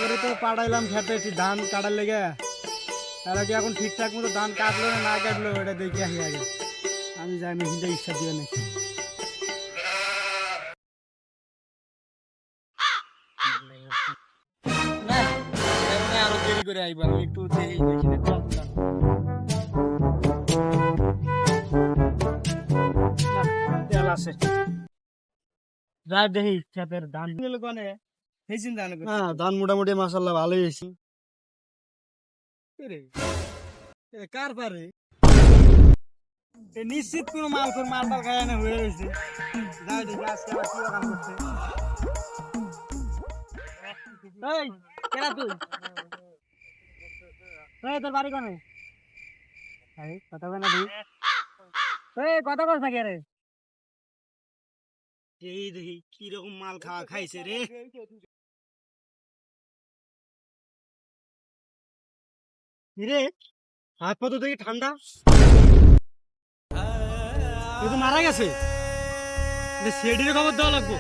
করে তো পাঠাইলাম খেতে একটু ধান কাটার লেগে। তারা কি এখন ঠিকঠাক মতো ধান কাটলো না না কাটলো ওটা দেখে আসি আগে। আমি যাই মেশিনটা ইচ্ছা দিয়ে নাকি না আরো দেরি করে আইব আমি একটু মেশিনে তেল আছে যাই দেখি খেতের ধান কোনে হেসিন ধান হ্যাঁ ধান মোটামুটি মাশাআল্লাহ ভালোই হয়েছি কার পারে নিশ্চিত কোনো মালটা খায় না হয়ে রয়েছে যাই দেখি আজকে আবার কি কাম করছে এই কেডা তুই এই তোর বাড়ি কোনে এই কথা কই না তুই এই কথা কস না কে রে এই দেখি কি রকম মাল খাইছে রে রে হাত পা তো দেখি ঠান্ডা এ তো মারা গেছে সেডির খবর দেওয়া লাগবো